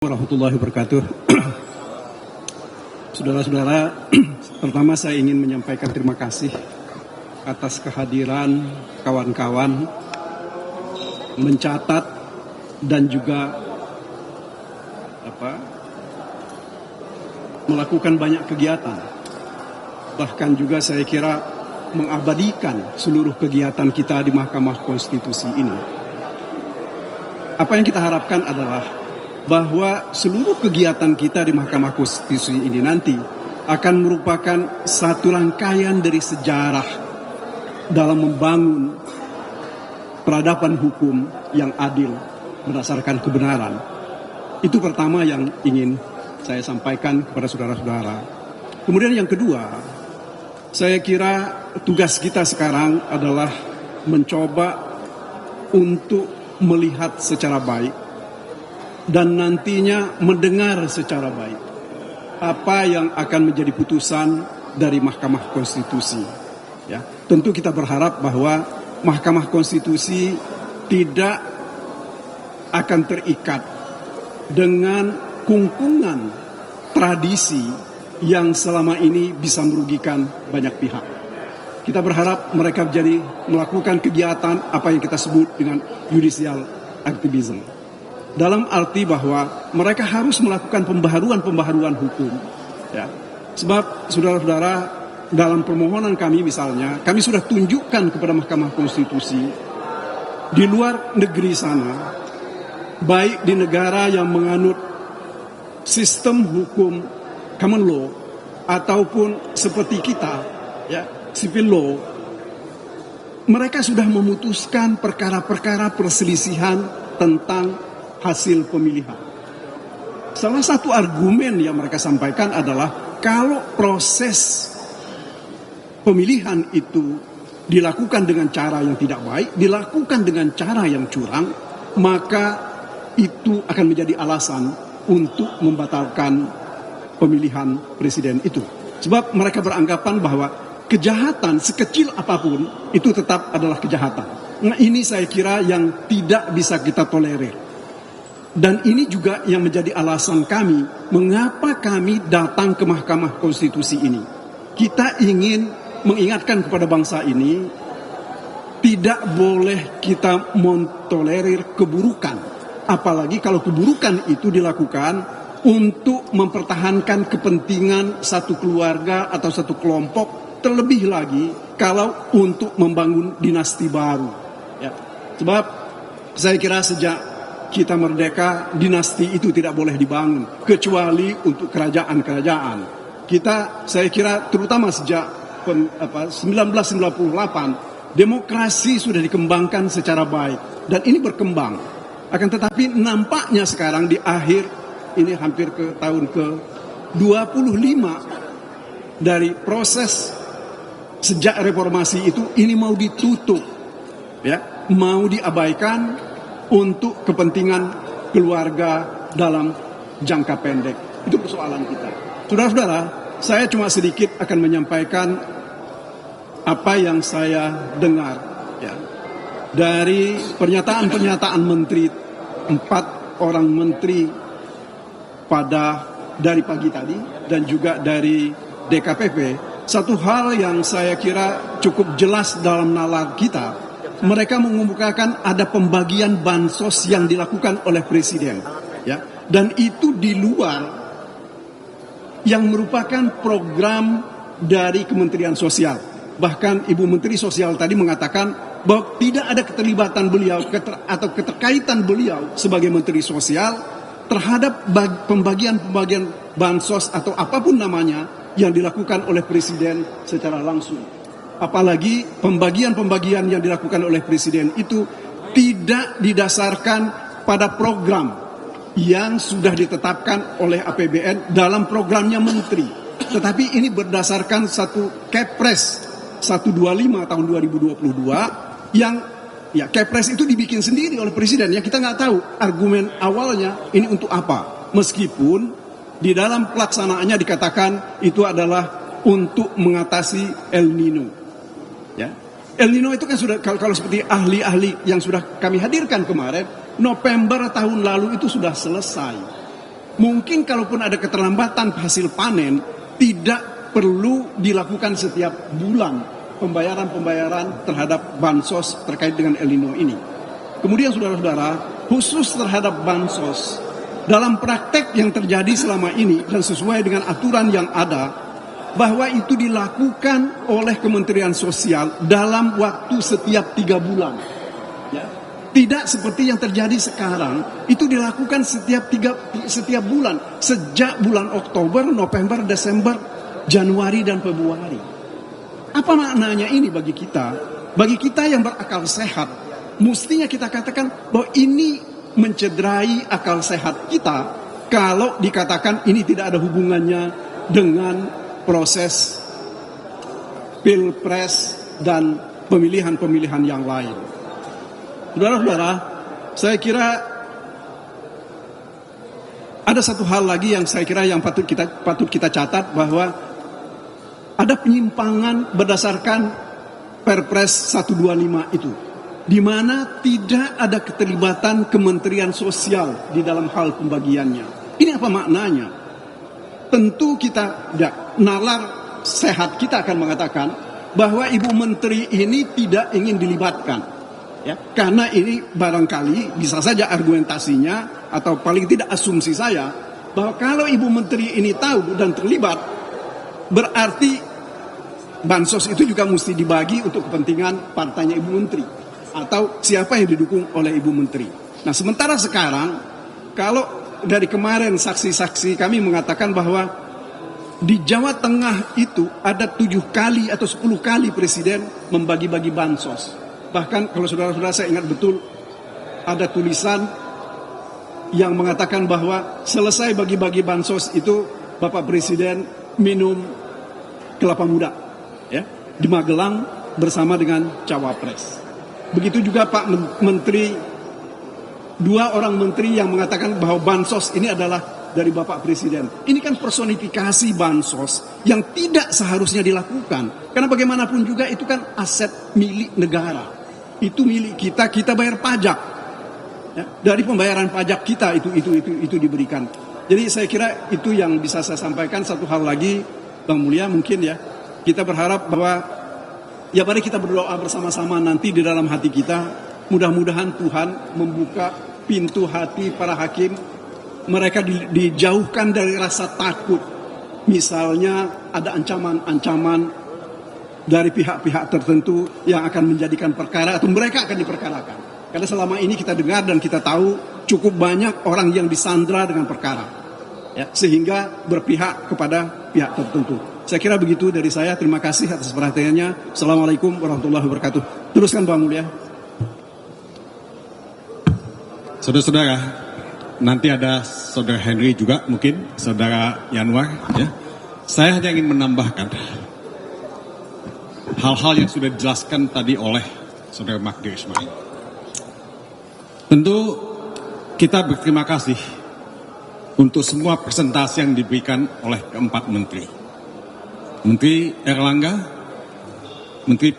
Warahmatullahi wabarakatuh. Saudara-saudara, pertama saya ingin menyampaikan terima kasih atas kehadiran kawan-kawan mencatat dan juga melakukan banyak kegiatan. Bahkan juga saya kira mengabadikan seluruh kegiatan kita di Mahkamah Konstitusi ini. Apa yang kita harapkan adalah bahwa seluruh kegiatan kita di Mahkamah Konstitusi ini nanti akan merupakan satu rangkaian dari sejarah dalam membangun peradaban hukum yang adil berdasarkan kebenaran. Itu pertama yang ingin saya sampaikan kepada saudara-saudara. Kemudian yang kedua, saya kira tugas kita sekarang adalah mencoba untuk melihat secara baik dan nantinya mendengar secara baik apa yang akan menjadi putusan dari Mahkamah Konstitusi. Ya, tentu kita berharap bahwa Mahkamah Konstitusi tidak akan terikat dengan kungkungan tradisi yang selama ini bisa merugikan banyak pihak. Kita berharap mereka melakukan kegiatan apa yang kita sebut dengan judicial activism. Dalam arti bahwa mereka harus melakukan pembaharuan hukum. Ya. Sebab saudara-saudara, dalam permohonan kami misalnya, kami sudah tunjukkan kepada Mahkamah Konstitusi di luar negeri sana, baik di negara yang menganut sistem hukum common law ataupun seperti kita, ya, civil law, mereka sudah memutuskan perkara-perkara perselisihan tentang hasil pemilihan. Salah satu argumen yang mereka sampaikan adalah kalau proses pemilihan itu dilakukan dengan cara yang tidak baik, dilakukan dengan cara yang curang, maka itu akan menjadi alasan untuk membatalkan pemilihan presiden itu. Sebab mereka beranggapan bahwa kejahatan sekecil apapun itu tetap adalah kejahatan. Nah, ini saya kira yang tidak bisa kita tolerir. Dan ini juga yang menjadi alasan kami mengapa kami datang ke Mahkamah Konstitusi ini. Kita ingin mengingatkan kepada bangsa ini, tidak boleh kita mentolerir keburukan. Apalagi kalau keburukan itu dilakukan untuk mempertahankan kepentingan satu keluarga atau satu kelompok. Terlebih lagi kalau untuk membangun dinasti baru. Ya. Sebab saya kira sejak kita merdeka, dinasti itu tidak boleh dibangun kecuali untuk kerajaan-kerajaan. Kita, saya kira terutama sejak 1998, demokrasi sudah dikembangkan secara baik dan ini berkembang. Akan tetapi nampaknya sekarang di akhir ini hampir ke tahun ke-25 dari proses sejak reformasi itu, ini mau ditutup, ya, mau diabaikan untuk kepentingan keluarga dalam jangka pendek. Itu persoalan kita. Saudara-saudara, saya cuma sedikit akan menyampaikan apa yang saya dengar, ya, dari pernyataan-pernyataan menteri, 4 orang menteri dari pagi tadi dan juga dari DKPP. Satu hal yang saya kira cukup jelas dalam nalar kita, mereka mengemukakan ada pembagian bansos yang dilakukan oleh presiden, ya, dan itu di luar yang merupakan program dari Kementerian Sosial. Bahkan Ibu Menteri Sosial tadi mengatakan bahwa tidak ada keterlibatan beliau atau keterkaitan beliau sebagai Menteri Sosial terhadap pembagian bansos atau apapun namanya yang dilakukan oleh presiden secara langsung. Apalagi pembagian yang dilakukan oleh presiden itu tidak didasarkan pada program yang sudah ditetapkan oleh APBN dalam programnya menteri. Tetapi ini berdasarkan satu Kepres 125 tahun 2022 yang, ya, Kepres itu dibikin sendiri oleh presiden. Ya, kita nggak tahu argumen awalnya ini untuk apa. Meskipun di dalam pelaksanaannya dikatakan itu adalah untuk mengatasi El Nino. Ya. El Nino itu kan sudah, kalau seperti ahli-ahli yang sudah kami hadirkan kemarin, November tahun lalu itu sudah selesai. Mungkin kalaupun ada keterlambatan hasil panen, tidak perlu dilakukan setiap bulan pembayaran terhadap bansos terkait dengan El Nino ini. Kemudian saudara-saudara, khusus terhadap bansos, dalam praktek yang terjadi selama ini dan sesuai dengan aturan yang ada, bahwa itu dilakukan oleh Kementerian Sosial dalam waktu setiap 3 bulan. Ya. Tidak seperti yang terjadi sekarang, itu dilakukan setiap bulan, sejak bulan Oktober, November, Desember, Januari, dan Februari. Apa maknanya ini bagi kita? Bagi kita yang berakal sehat, mestinya kita katakan bahwa ini mencederai akal sehat kita kalau dikatakan ini tidak ada hubungannya dengan proses pilpres dan pemilihan-pemilihan yang lain. Saudara-saudara, saya kira ada satu hal lagi yang saya kira yang patut kita catat, bahwa ada penyimpangan berdasarkan Perpres 125 itu, di mana tidak ada keterlibatan Kementerian Sosial di dalam hal pembagiannya. Ini apa maknanya? Tentu kita, nalar sehat kita akan mengatakan bahwa Ibu Menteri ini tidak ingin dilibatkan. Ya, karena ini barangkali bisa saja argumentasinya, atau paling tidak asumsi saya, bahwa kalau Ibu Menteri ini tahu dan terlibat, berarti bansos itu juga mesti dibagi untuk kepentingan partainya Ibu Menteri, atau siapa yang didukung oleh Ibu Menteri. Nah, sementara sekarang, kalau dari kemarin saksi-saksi kami mengatakan bahwa di Jawa Tengah itu ada 7 kali atau 10 kali Presiden membagi-bagi bansos. Bahkan kalau saudara-saudara saya ingat betul, ada tulisan yang mengatakan bahwa selesai bagi-bagi bansos itu Bapak Presiden minum kelapa muda, ya, di Magelang bersama dengan Cawapres. Begitu juga Pak Menteri, 2 orang menteri yang mengatakan bahwa bansos ini adalah dari Bapak Presiden. Ini kan personifikasi bansos yang tidak seharusnya dilakukan. Karena bagaimanapun juga itu kan aset milik negara. Itu milik kita, kita bayar pajak. Ya, dari pembayaran pajak kita itu diberikan. Jadi saya kira itu yang bisa saya sampaikan. Satu hal lagi, Bang Mulya, mungkin ya, kita berharap bahwa ya mari kita berdoa bersama-sama nanti di dalam hati kita. Mudah-mudahan Tuhan membuka pintu hati para hakim. Mereka dijauhkan dari rasa takut. Misalnya ada ancaman-ancaman dari pihak-pihak tertentu yang akan menjadikan perkara atau mereka akan diperkarakan. Karena selama ini kita dengar dan kita tahu cukup banyak orang yang disandra dengan perkara, ya, sehingga berpihak kepada pihak tertentu. Saya kira begitu dari saya. Terima kasih atas perhatiannya. Assalamualaikum warahmatullahi wabarakatuh. Teruskan Bang Mulya. Saudara-saudara, nanti ada Saudara Henry juga, mungkin Saudara Yanwar. Ya. Saya hanya ingin menambahkan hal-hal yang sudah dijelaskan tadi oleh Saudara Magdir Ismail. Tentu kita berterima kasih untuk semua presentasi yang diberikan oleh keempat menteri. Menteri Erlangga, Menteri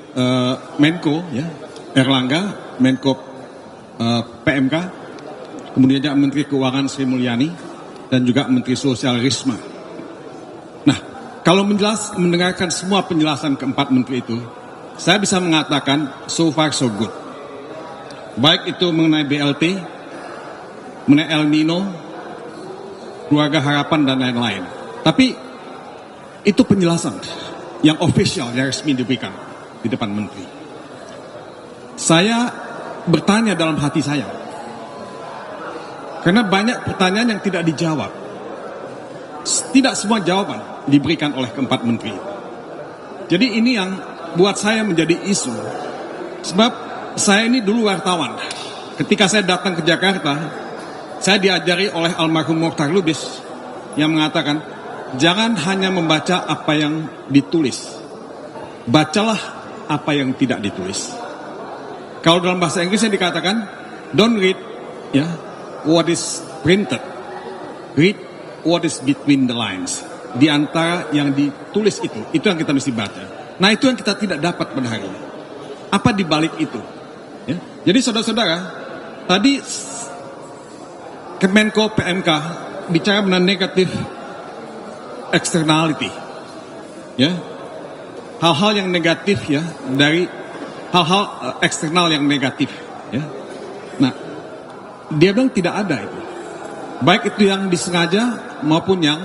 Menko, ya, Erlangga, Menko PMK, kemudian juga Menteri Keuangan Sri Mulyani, dan juga Menteri Sosial Risma. Nah, kalau mendengarkan semua penjelasan keempat menteri itu, saya bisa mengatakan so far so good. Baik itu mengenai BLT, mengenai El Nino, keluarga harapan, dan lain-lain. Tapi itu penjelasan yang official, yang resmi diberikan di depan menteri. Saya bertanya dalam hati saya, karena banyak pertanyaan yang tidak dijawab. Tidak semua jawaban diberikan oleh keempat menteri. Jadi ini yang buat saya menjadi isu. Sebab saya ini dulu wartawan. Ketika saya datang ke Jakarta, saya diajari oleh almarhum Mokhtar Lubis yang mengatakan, jangan hanya membaca apa yang ditulis, bacalah apa yang tidak ditulis. Kalau dalam bahasa Inggrisnya dikatakan, don't read ya what is printed, read what is between the lines. Di antara yang ditulis itu yang kita mesti baca. Nah, itu yang kita tidak dapat pada hari ini. Apa di balik itu? Ya. Jadi saudara-saudara, tadi Kemenko PMK bicara mengenai negatif externality, ya, hal-hal yang negatif ya dari hal-hal eksternal yang negatif, ya. Nah, dia bilang tidak ada itu, baik itu yang disengaja maupun yang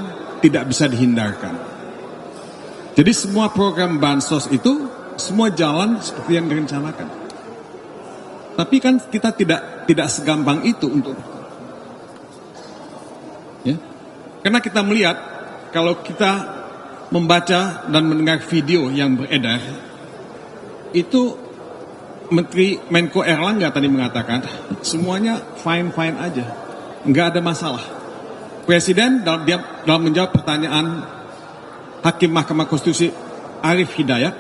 tidak bisa dihindarkan. Jadi semua program bansos itu semua jalan seperti yang direncanakan. Tapi kan kita tidak segampang itu untuk, ya, karena kita melihat kalau kita membaca dan mendengar video yang beredar, itu Menteri Menko Erlangga tadi mengatakan semuanya fine-fine aja, nggak ada masalah. Presiden dalam menjawab pertanyaan Hakim Mahkamah Konstitusi Arief Hidayat,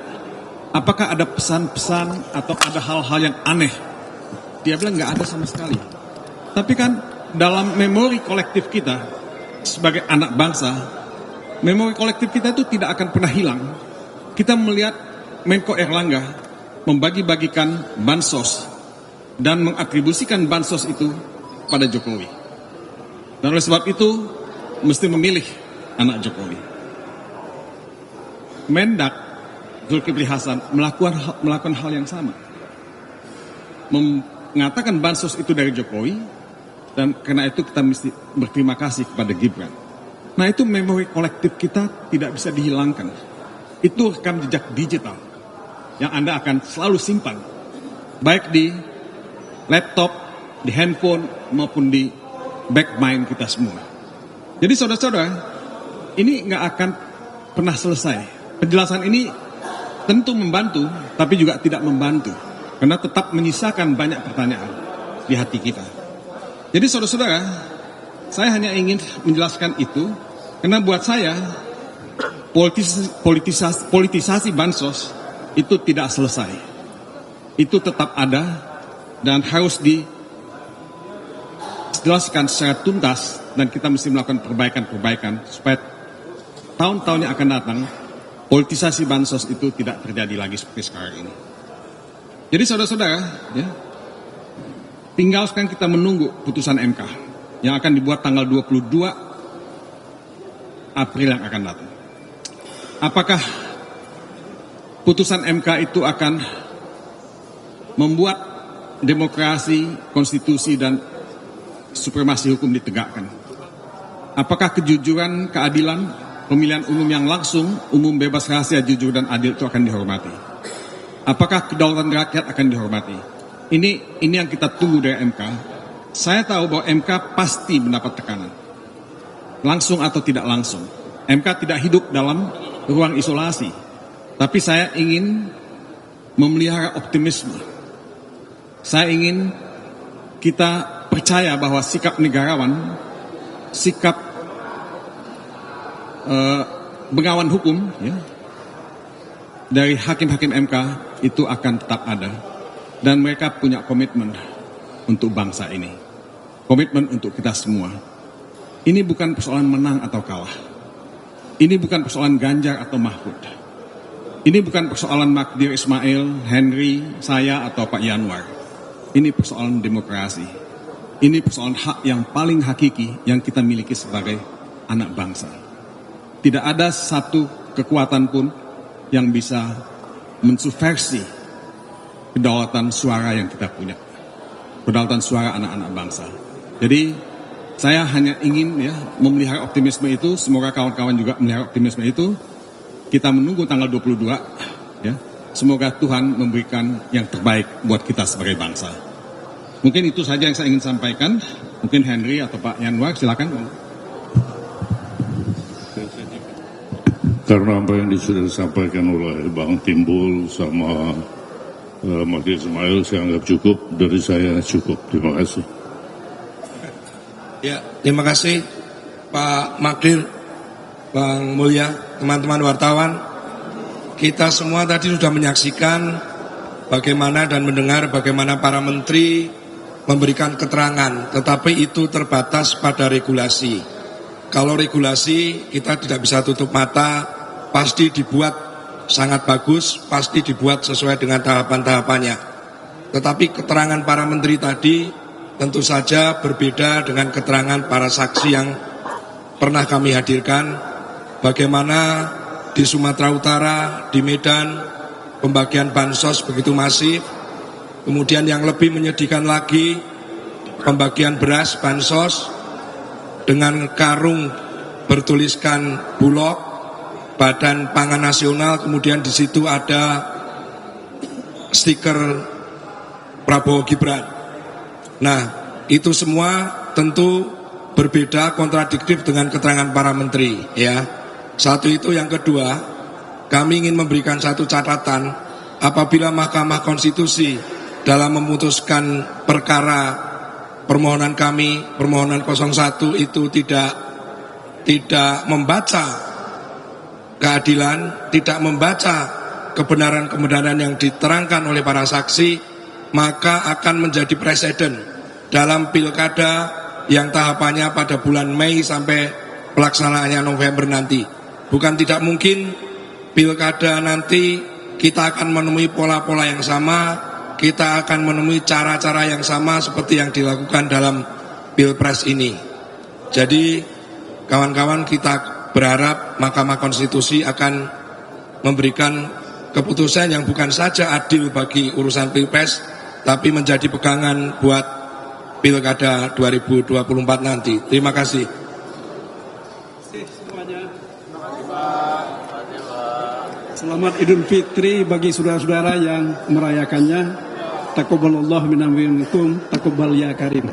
apakah ada pesan-pesan atau ada hal-hal yang aneh? Dia bilang nggak ada sama sekali. Tapi kan dalam memori kolektif kita sebagai anak bangsa, memori kolektif kita itu tidak akan pernah hilang. Kita melihat Menko Erlangga membagi-bagikan bansos dan mengatribusikan bansos itu pada Jokowi. Dan oleh sebab itu mesti memilih anak Jokowi. Mendak Zulkifli Hasan melakukan hal yang sama, mengatakan bansos itu dari Jokowi, dan karena itu kita mesti berterima kasih kepada Gibran. Nah, itu memori kolektif kita tidak bisa dihilangkan. Itu rekam jejak digital yang Anda akan selalu simpan, baik di laptop, di handphone, maupun di back mind kita semua. Jadi saudara-saudara, ini nggak akan pernah selesai. Penjelasan ini tentu membantu, tapi juga tidak membantu, karena tetap menyisakan banyak pertanyaan di hati kita. Jadi saudara-saudara, saya hanya ingin menjelaskan itu, karena buat saya politisasi bansos itu tidak selesai. Itu tetap ada dan harus dijelaskan secara tuntas, dan kita mesti melakukan perbaikan-perbaikan supaya tahun-tahun yang akan datang politisasi bansos itu tidak terjadi lagi seperti sekarang ini. Jadi saudara-saudara, ya, tinggal sekarang kita menunggu putusan MK yang akan dibuat tanggal 22 April yang akan datang. Apakah putusan MK itu akan membuat demokrasi, konstitusi, dan supremasi hukum ditegakkan? Apakah kejujuran, keadilan, pemilihan umum yang langsung, umum, bebas, rahasia, jujur, dan adil itu akan dihormati? Apakah kedaulatan rakyat akan dihormati? Ini yang kita tunggu dari MK. Saya tahu bahwa MK pasti mendapat tekanan, langsung atau tidak langsung. MK tidak hidup dalam ruang isolasi, tapi saya ingin memelihara optimisme. Saya ingin kita percaya bahwa sikap negarawan, sikap bengawan hukum, ya, dari hakim-hakim MK itu akan tetap ada, dan mereka punya komitmen untuk bangsa ini, komitmen untuk kita semua. Ini bukan persoalan menang atau kalah, ini bukan persoalan Ganjar atau Mahfud, ini bukan persoalan Magdir Ismail, Henry, saya, atau Pak Yanwar. Ini persoalan demokrasi, ini persoalan hak yang paling hakiki yang kita miliki sebagai anak bangsa. Tidak ada satu kekuatan pun yang bisa mensubversi kedaulatan suara yang kita punya, kedaulatan suara anak-anak bangsa. Jadi saya hanya ingin, ya, memelihara optimisme itu. Semoga kawan-kawan juga memelihara optimisme itu. Kita menunggu tanggal 22, ya. Semoga Tuhan memberikan yang terbaik buat kita sebagai bangsa. Mungkin itu saja yang saya ingin sampaikan. Mungkin Henry atau Pak Yanwar, silakan. Karena apa yang sudah disampaikan oleh Bang Timbul sama Magdir Ismail, saya anggap cukup. Dari saya cukup. Terima kasih. Ya, terima kasih Pak Magdir, Bang Mulya, teman-teman wartawan. Kita semua tadi sudah menyaksikan bagaimana dan mendengar bagaimana para menteri memberikan keterangan, tetapi itu terbatas pada regulasi. Kalau regulasi kita tidak bisa tutup mata, pasti dibuat sangat bagus, pasti dibuat sesuai dengan tahapan-tahapannya. Tetapi keterangan para menteri tadi tentu saja berbeda dengan keterangan para saksi yang pernah kami hadirkan, bagaimana di Sumatera Utara, di Medan, pembagian bansos begitu masif. Kemudian yang lebih menyedihkan lagi, pembagian beras bansos dengan karung bertuliskan Bulog, Badan Pangan Nasional, kemudian di situ ada stiker Prabowo Gibran. Nah, itu semua tentu berbeda, kontradiktif dengan keterangan para menteri, ya. Satu itu. Yang kedua, kami ingin memberikan satu catatan, apabila Mahkamah Konstitusi dalam memutuskan perkara permohonan kami, permohonan 01 itu tidak membaca keadilan, tidak membaca kebenaran-kebenaran yang diterangkan oleh para saksi, maka akan menjadi presiden dalam pilkada yang tahapannya pada bulan Mei sampai pelaksanaannya November nanti. Bukan tidak mungkin pilkada nanti kita akan menemui pola-pola yang sama, kita akan menemui cara-cara yang sama seperti yang dilakukan dalam Pilpres ini. Jadi kawan-kawan, kita berharap Mahkamah Konstitusi akan memberikan keputusan yang bukan saja adil bagi urusan Pilpres, tapi menjadi pegangan buat Pilkada 2024 nanti. Terima kasih. Selamat Idul Fitri bagi saudara-saudara yang merayakannya. Taqabbalallahu minna wa minkum, taqabbal ya karim.